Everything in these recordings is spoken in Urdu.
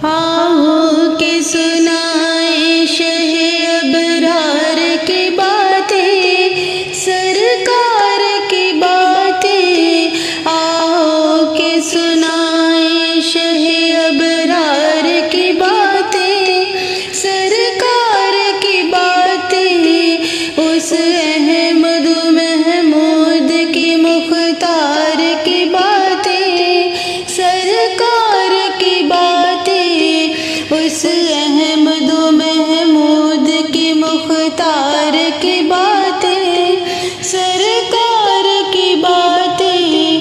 آؤ کہ سنائیں شہ ابرار کی باتیں، سرکار کی باتیں، آؤ کہ سنائیں شہ ابرار کی باتیں، سرکار کی باتیں، اس احمد محمود کی مختار کی باتیں، سرکار کی باتیں، اس احمد محمود کی مختار کی باتیں، سرکار کی باتیں۔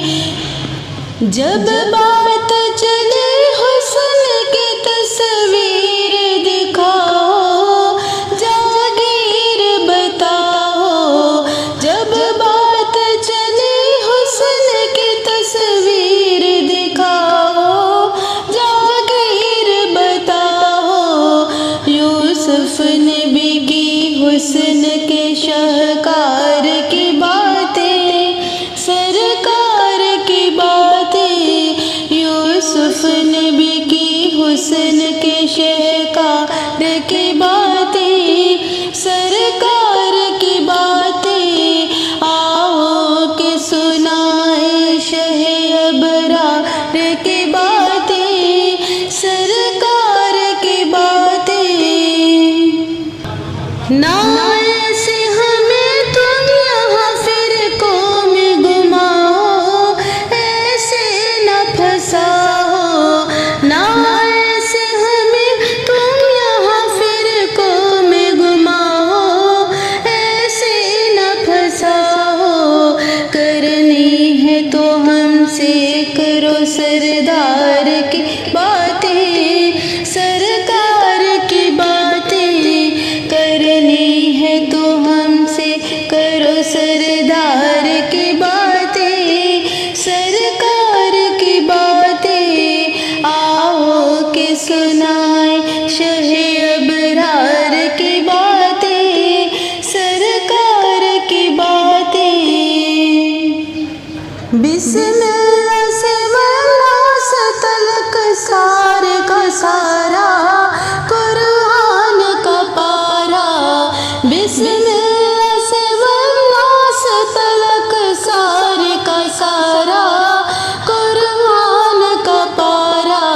جب بات چلے حسن کی تصویر دکھاؤ، جاگیر بتاؤ، جب بات چلے حسن کی تصویر دکھاؤ، جاگیر بتاؤ، یوسف نبی کی حسن کے شاہکار کی باتیں، سرکار کی باتیں، یوسف نبی کی حسن کے شاہکار کی باتیں، سرکار کی باتیں، آؤ کہ سنائیں شہ ابرار کی باتیں، سرکار کی باتیں۔ نہ ایسے ہمیں تم یہاں فرقوں میں گماؤ، ایسے نہ پھنساؤ، نہ ایسے ہمیں تم یہاں فرقوں میں گماؤ، ایسے نہ پھنساؤ، کرنی ہے تو ہم سے کرو سردار کی باتیں، سرکار کی باتیں، کرنی ہے تو ہم سے کرو سردار کی باتیں، سرکار کی باتیں، آؤ کہ سنائیں شہ ابرار کی باتیں، سرکار کی باتیں۔ بسم اللہ سے واللہ سے تلک سارے کا سارا قرآن کا پارا، بسم اللہ سے واللہ سے تلک سارے کا سارا قرآن کا پارا،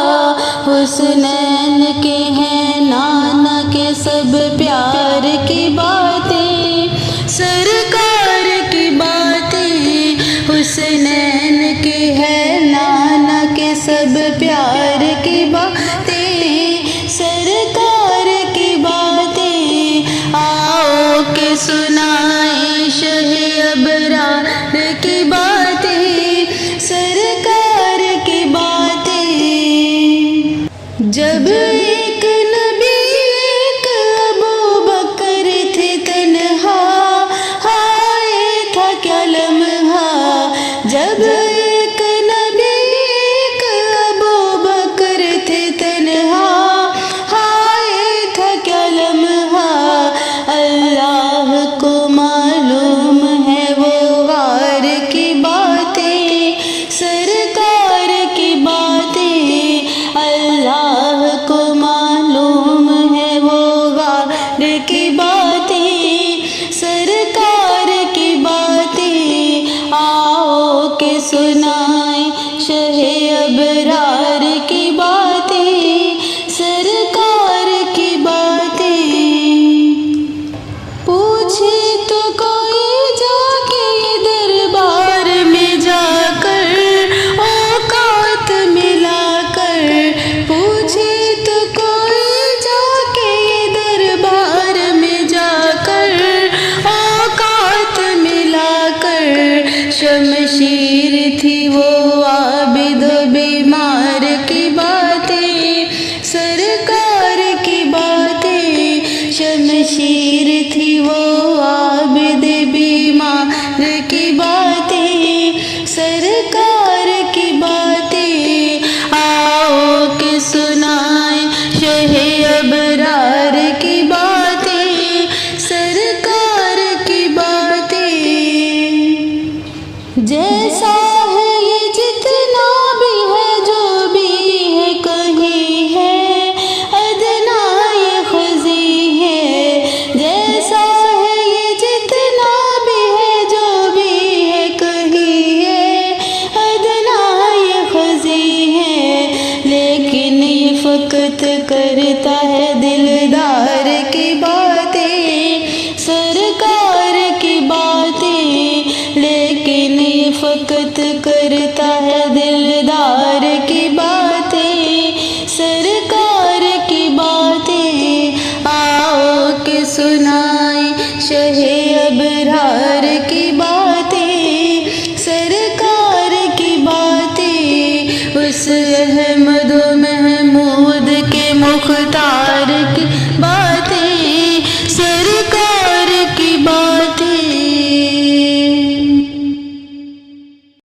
حسنین کے ہیں نانا کے سب پیار کی باتیں، سرکار کی باتیں، حسنین کے ہے نانا کے سب پیار کی باتیں، سرکار کی باتیں، آؤ کہ سنائیں شہ ابرار کی باتیں، سرکار کی باتیں۔ جب ایک نبی ایک ابو بکر تھے تنہا، ہائے تھا کیا لمحہ، جب ایک نبی ایک ابو بکر تھے تنہا، ہائے تھا کیا لمحہ، اللہ کو معلوم ہے وہ غار کی باتیں، سرکار کی باتیں، اللہ کو معلوم ہے وہ غار کی باتیں، سرکار کی باتیں، آؤ کہ سنائیں شہ ابرار کی باتیں، سرکار کی باتیں۔ پوچھے تو کوئی جا کے دربار میں جا کر، اوقات ملا کر، پوچھے تو کوئی جا کے دربار میں جا کر، اوقات ملا کر، شمشیر تھی وہ عابد و بیمار کی باتیں، سرکار کی باتیں، شمشیر تھی وہ عابد بیمار کی باتیں، سرکار کی باتیں، آؤ کہ سنائیں شہ ابرار کی باتیں، سرکار کی باتیں۔ جیسا ہے یہ جتنا بھی ہے جو بھی ہے کہیں ہے، فقط کرتا ہے دلدار کی باتیں، سرکار کی باتیں، لیکن یہ فقط کرتا ہے دلدار کی باتیں، سرکار کی باتیں۔ آؤ کہ سنائیں شہ ابرار کی باتیں، سرکار کی باتیں، اس اہم